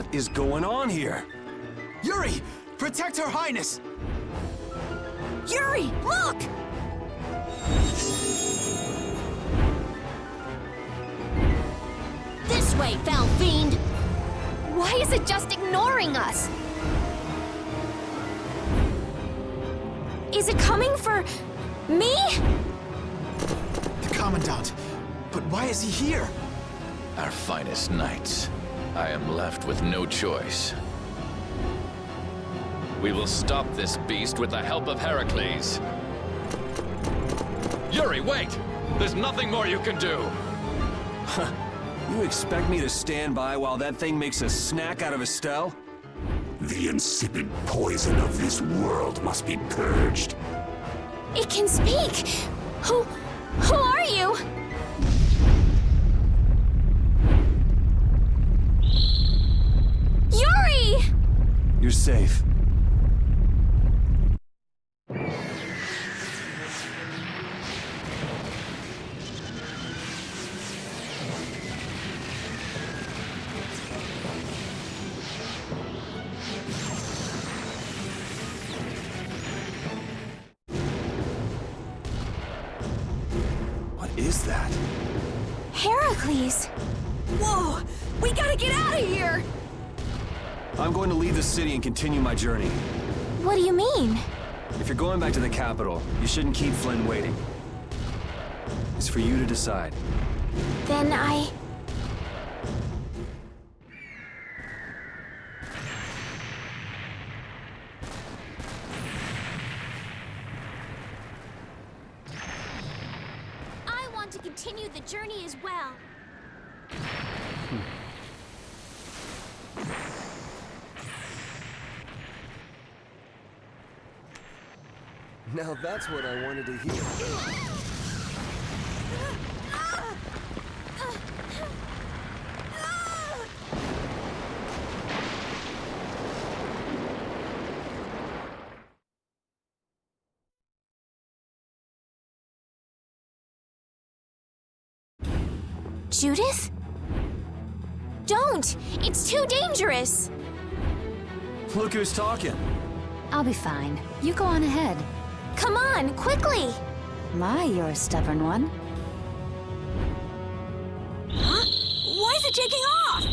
What is going on here? Yuri! Protect Her Highness! Yuri, look! This way, foul fiend! Why is it just ignoring us? Is it coming for me? The Commandant. But why is he here? Our finest knights. I am left with no choice. We will stop this beast with the help of Heracles. Yuri, wait! There's nothing more you can do! You expect me to stand by while that thing makes a snack out of Estelle? The insipid poison of this world must be purged. It can speak! Who are you? Yuri! You're safe. What is that? Heracles! Whoa! We gotta get out of here! I'm going to leave the city and continue my journey. What do you mean? If you're going back to the capital, you shouldn't keep Flynn waiting. It's for you to decide. Then I want to continue the journey as well. Now that's what I wanted to hear. Judith? Don't! It's too dangerous! Look who's talking. I'll be fine. You go on ahead. Come on, quickly! My, you're a stubborn one. Huh? Why is it taking off?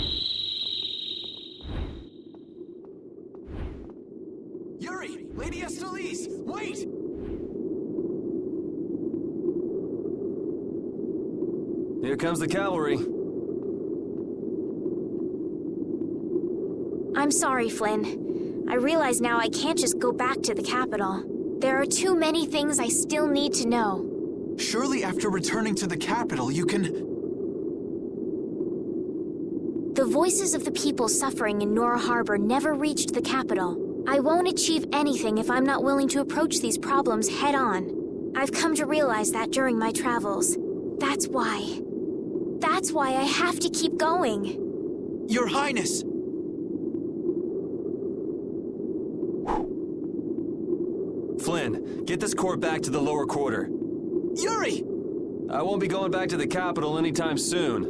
Yuri! Lady Estellise! Wait! Here comes the cavalry. I'm sorry, Flynn. I realize now I can't just go back to the capital. There are too many things I still need to know. Surely after returning to the capital, you can... The voices of the people suffering in Nora Harbor never reached the capital. I won't achieve anything if I'm not willing to approach these problems head-on. I've come to realize that during my travels. That's why I have to keep going. Your Highness! Flynn, get this corps back to the lower quarter. Yuri! I won't be going back to the capital anytime soon.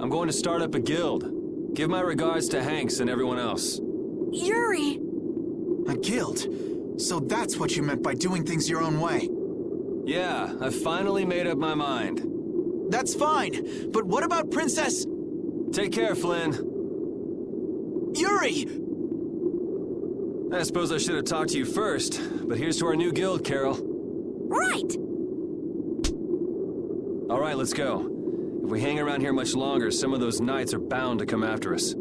I'm going to start up a guild. Give my regards to Hanks and everyone else. Yuri! A guild? So that's what you meant by doing things your own way. Yeah, I've finally made up my mind. That's fine, but what about Princess... Take care, Flynn. Yuri! I suppose I should have talked to you first, but here's to our new guild, Carol. Right! All right, let's go. If we hang around here much longer, some of those knights are bound to come after us.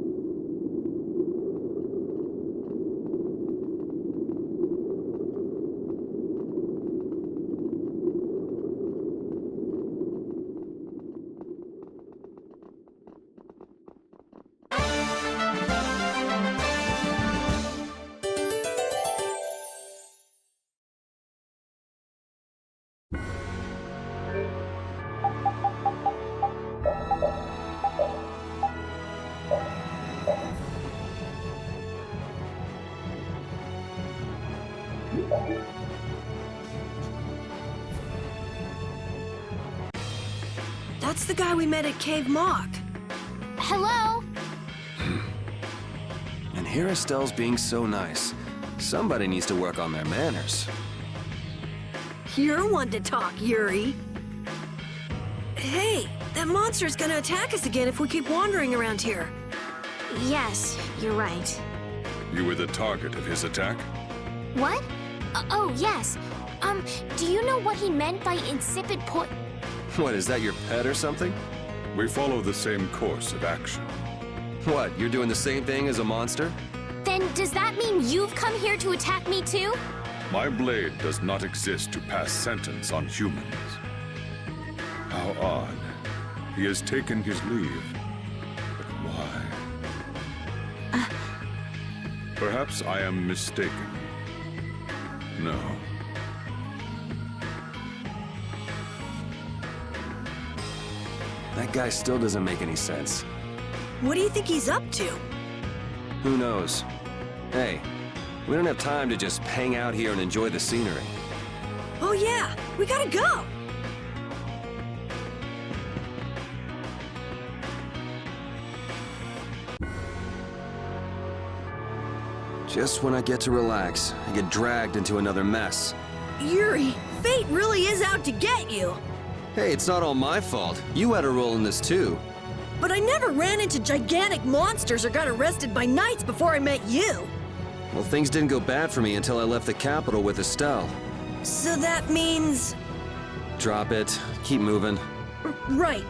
That's the guy we met at Cave Mock. Hello? here Estelle's being so nice. Somebody needs to work on their manners. You're one to talk, Yuri. Hey, that monster's gonna attack us again if we keep wandering around here. Yes, you're right. You were the target of his attack? What? Oh, yes. Do you know what he meant by insipid What, is that your pet or something? We follow the same course of action. What, you're doing the same thing as a monster? Then does that mean you've come here to attack me too? My blade does not exist to pass sentence on humans. How odd. He has taken his leave. But why? Perhaps I am mistaken. No. That guy still doesn't make any sense. What do you think he's up to? Who knows? Hey, we don't have time to just hang out here and enjoy the scenery. Oh yeah, we gotta go! Just when I get to relax, I get dragged into another mess. Yuri, fate really is out to get you! Hey, it's not all my fault. You had a role in this too. But I never ran into gigantic monsters or got arrested by knights before I met you! Well, things didn't go bad for me until I left the capital with Estelle. So that means... Drop it. Keep moving. Right.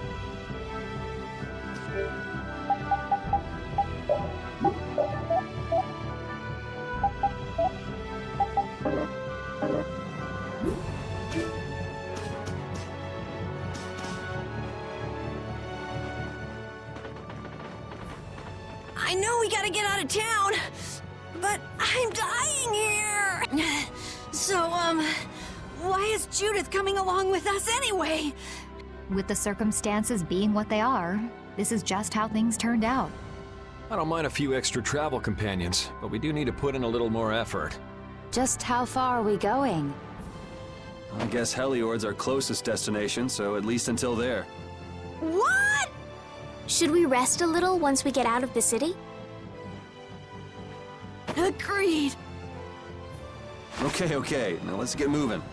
I know we gotta get out of town, but I'm dying here. So, why is Judith coming along with us anyway? With the circumstances being what they are, this is just how things turned out. I don't mind a few extra travel companions, but we do need to put in a little more effort. Just how far are we going? I guess Heliord's our closest destination, so at least until there. What? Should we rest a little once we get out of the city? Agreed. Okay, now let's get moving.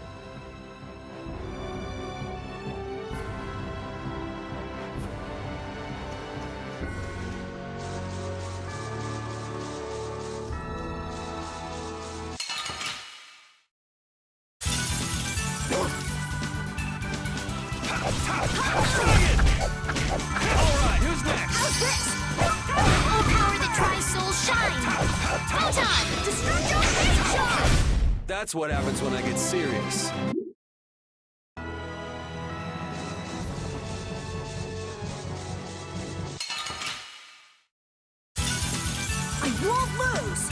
That's what happens when I get serious. I won't lose!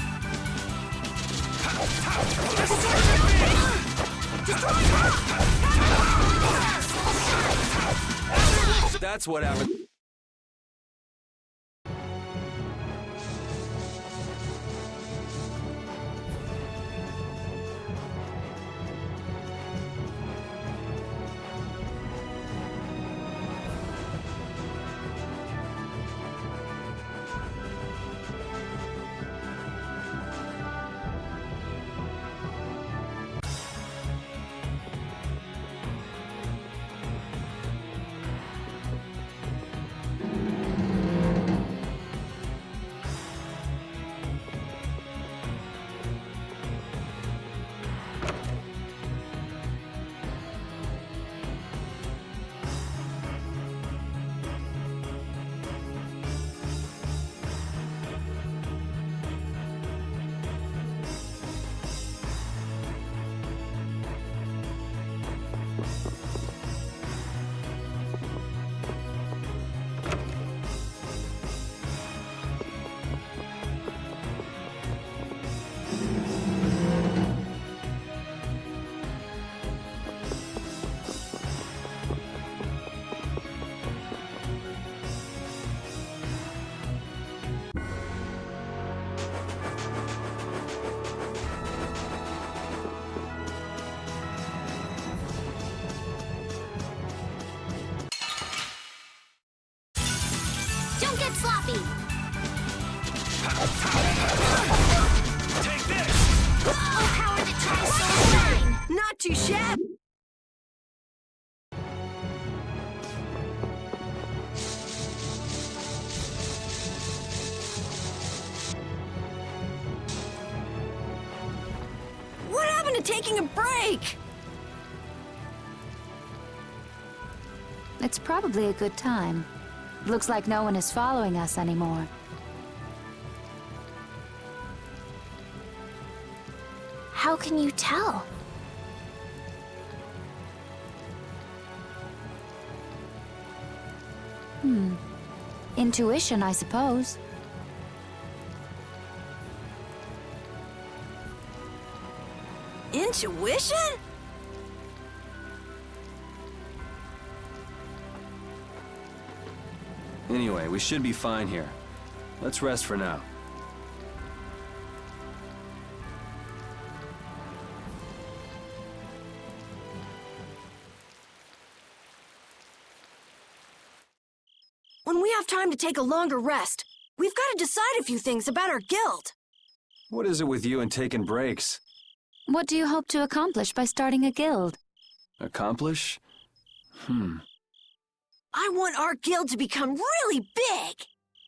That's what happens. Don't get sloppy! to taking a break! It's probably a good time. Looks like no one is following us anymore. How can you tell? Intuition, I suppose. Intuition? Anyway, we should be fine here. Let's rest for now. When we have time to take a longer rest, we've got to decide a few things about our guild. What is it with you and taking breaks? What do you hope to accomplish by starting a guild? Accomplish? I want our guild to become really big.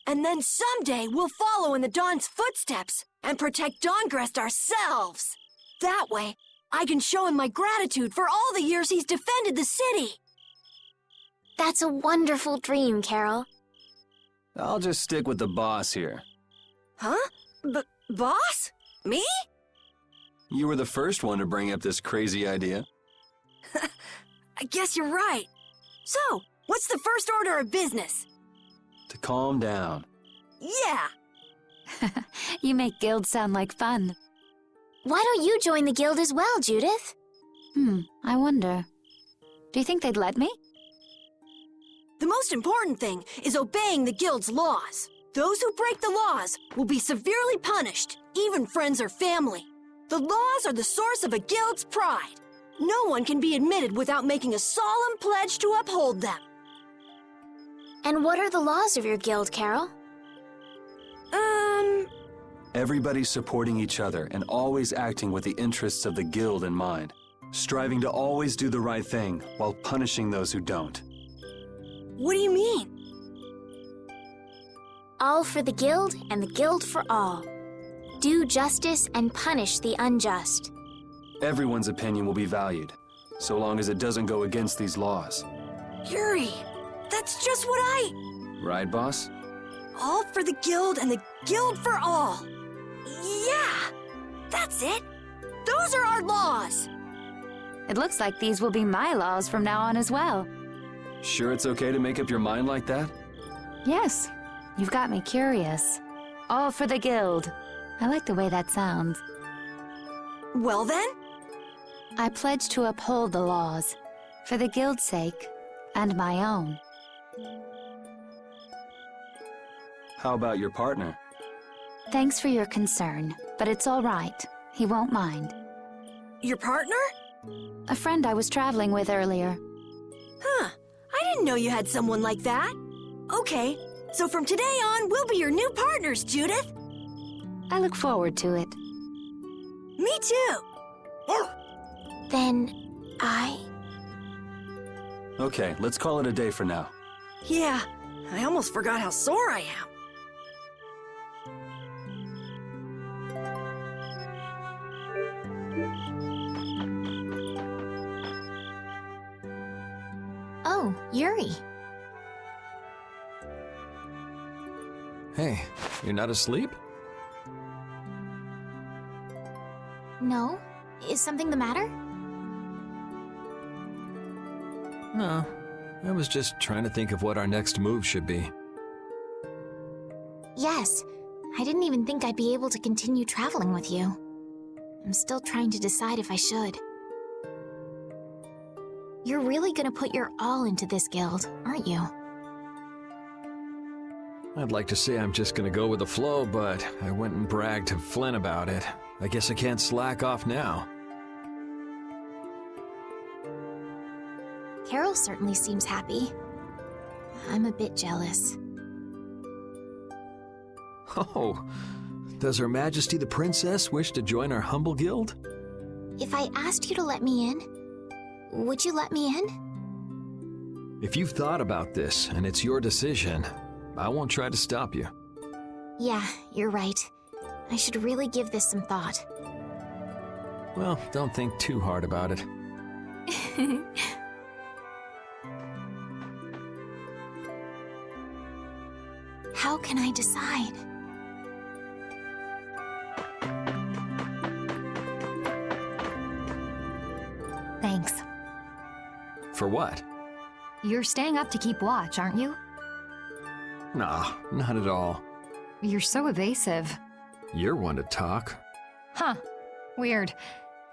And then someday we'll follow in the Dawn's footsteps and protect Dawngrest ourselves. That way, I can show him my gratitude for all the years he's defended the city. That's a wonderful dream, Carol. I'll just stick with the boss here. Huh? Boss? Me? You were the first one to bring up this crazy idea. I guess you're right. So, what's the first order of business? To calm down. Yeah! You make guilds sound like fun. Why don't you join the guild as well, Judith? I wonder. Do you think they'd let me? The most important thing is obeying the guild's laws. Those who break the laws will be severely punished, even friends or family. The laws are the source of a guild's pride. No one can be admitted without making a solemn pledge to uphold them. And what are the laws of your guild, Carol? Everybody supporting each other and always acting with the interests of the guild in mind. Striving to always do the right thing while punishing those who don't. What do you mean? All for the guild and the guild for all. Do justice and punish the unjust. Everyone's opinion will be valued, so long as it doesn't go against these laws. Yuri, that's just what Right, boss? All for the guild and the guild for all. Yeah, that's it. Those are our laws. It looks like these will be my laws from now on as well. Sure it's okay to make up your mind like that? Yes, you've got me curious. All for the guild. I like the way that sounds. Well then, I pledge to uphold the laws, for the guild's sake, and my own. How about your partner? Thanks for your concern, but it's all right. He won't mind. your partner? A friend I was traveling with earlier. Huh, I didn't know you had someone like that. Okay, so from today on, we'll be your new partners, Judith. I look forward to it. Me too. Then Okay, let's call it a day for now. Yeah, I almost forgot how sore I am. Oh, Yuri. Hey, you're not asleep? No? Is something the matter? No, I was just trying to think of what our next move should be. Yes. I didn't even think I'd be able to continue traveling with you. I'm still trying to decide if I should. You're really gonna put your all into this guild, aren't you? I'd like to say I'm just gonna go with the flow, but I went and bragged to Flynn about it. I guess I can't slack off now. Carol certainly seems happy. I'm a bit jealous. Oh, does Her Majesty the Princess wish to join our humble guild? If I asked you to let me in, would you let me in? If you've thought about this and it's your decision, I won't try to stop you. Yeah, you're right. I should really give this some thought. Well, don't think too hard about it. How can I decide? Thanks. For what? You're staying up to keep watch, aren't you? Nah, not at all. You're so evasive. You're one to talk. Huh. Weird.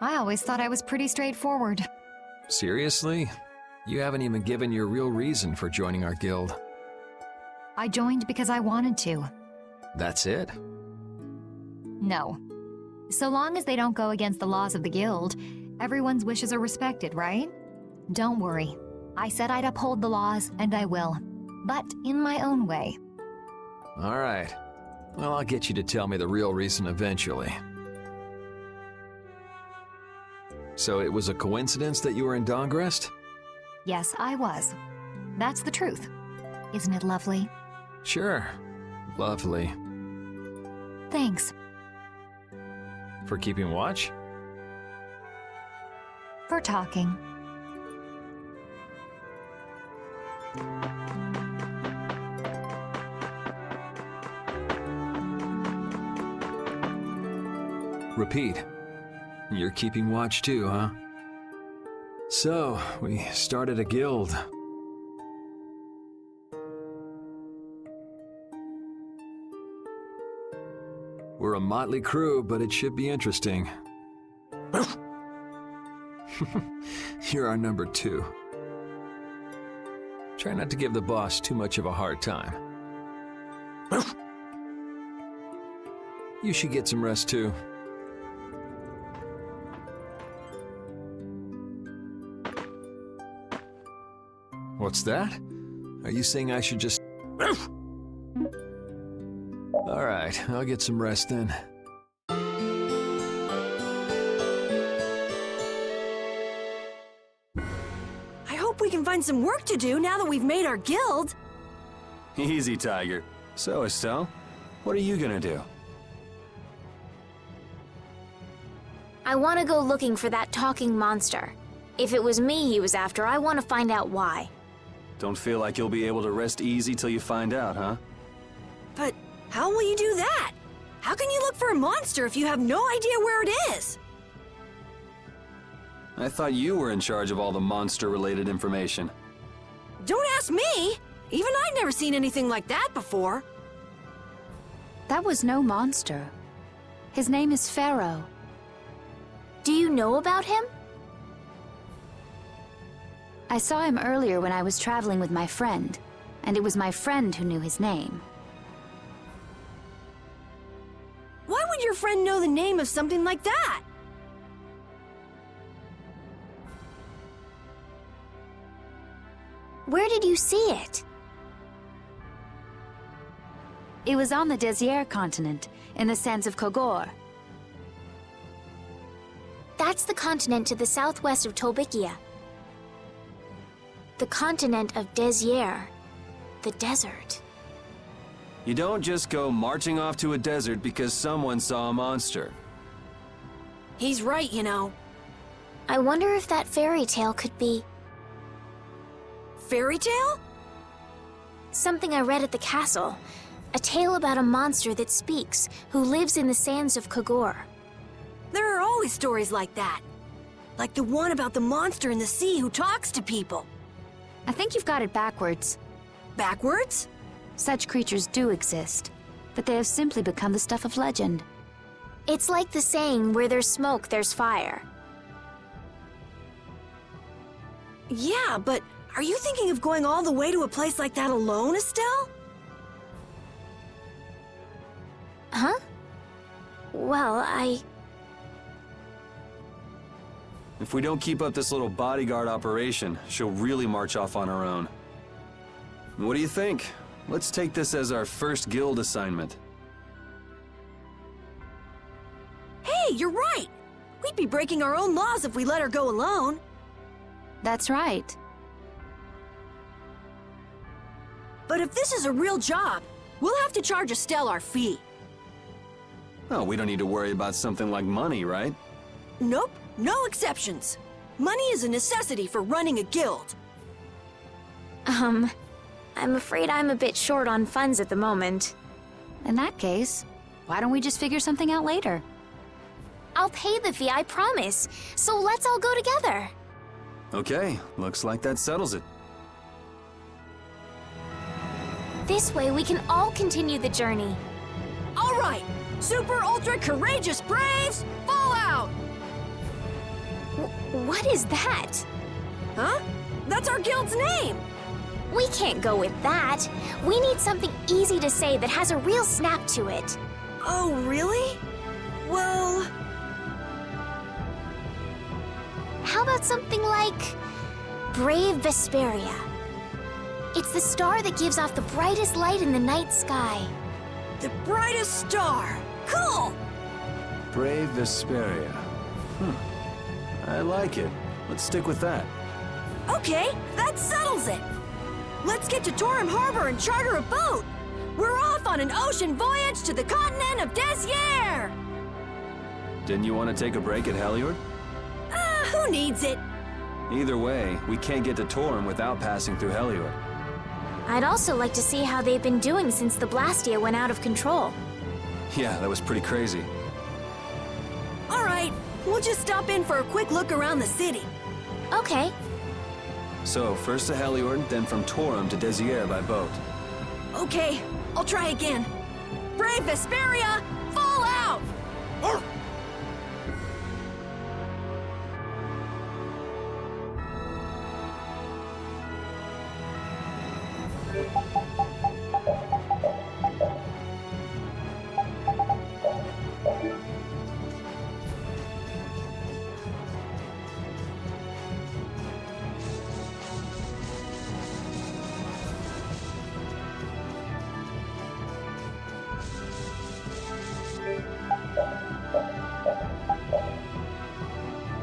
I always thought I was pretty straightforward. Seriously? You haven't even given your real reason for joining our guild. I joined because I wanted to. That's it? No. So long as they don't go against the laws of the guild, everyone's wishes are respected, right? Don't worry. I said I'd uphold the laws, and I will. But in my own way. All right. Well, I'll get you to tell me the real reason eventually. So it was a coincidence that you were in Dawngrest? Yes, I was. That's the truth. Isn't it lovely? Sure. Lovely. Thanks. For keeping watch? For talking. Repeat. You're keeping watch too, huh? So, we started a guild. We're a motley crew, but it should be interesting. You're our number 2. Try not to give the boss too much of a hard time. You should get some rest too. What's that? Are you saying I should just... All right, I'll get some rest then. I hope we can find some work to do now that we've made our guild. Easy, Tiger. So, Estelle, what are you gonna do? I want to go looking for that talking monster. If it was me he was after, I want to find out why. Don't feel like you'll be able to rest easy till you find out, huh? But how will you do that? How can you look for a monster if you have no idea where it is? I thought you were in charge of all the monster-related information. Don't ask me! Even I'd never seen anything like that before. That was no monster. His name is Pharaoh. Do you know about him? I saw him earlier when I was traveling with my friend, and it was my friend who knew his name. Why would your friend know the name of something like that? Where did you see it? It was on the Désir continent, in the sands of Kogor. That's the continent to the southwest of Tolbikia. The continent of Désir, the desert. You don't just go marching off to a desert because someone saw a monster. He's right, you know. I wonder if that fairy tale could be Fairy tale? something I read at the castle. A tale about a monster that speaks, who lives in the sands of Kogor. There are always stories like that. Like the one about the monster in the sea who talks to people. I think you've got it backwards. Backwards? Such creatures do exist, but they have simply become the stuff of legend. It's like the saying, where there's smoke, there's fire. Yeah, but are you thinking of going all the way to a place like that alone, Estelle? Huh? Well, If we don't keep up this little bodyguard operation, she'll really march off on her own. What do you think? Let's take this as our first guild assignment. Hey, you're right! We'd be breaking our own laws if we let her go alone. That's right. But if this is a real job, we'll have to charge Estelle our fee. Oh, we don't need to worry about something like money, right? Nope, no exceptions. Money is a necessity for running a guild. I'm afraid I'm a bit short on funds at the moment. In that case, why don't we just figure something out later? I'll pay the fee, I promise. So let's all go together. Okay, looks like that settles it. This way we can all continue the journey. All right, super ultra courageous braves, fall out! What is that? Huh? That's our guild's name! We can't go with that. We need something easy to say that has a real snap to it. Oh, really? Well... How about something like Brave Vesperia? It's the star that gives off the brightest light in the night sky. The brightest star! Cool! Brave Vesperia. I like it. Let's stick with that. Okay, that settles it! Let's get to Torum Harbor and charter a boat! We're off on an ocean voyage to the continent of Desier! Didn't you want to take a break at Heliord? Who needs it? Either way, we can't get to Torum without passing through Heliord. I'd also like to see how they've been doing since the Blastia went out of control. Yeah, that was pretty crazy. All right, we'll just stop in for a quick look around the city. Okay. So, first to Heliord, then from Torum to Desier by boat. Okay, I'll try again. Brave Vesperia,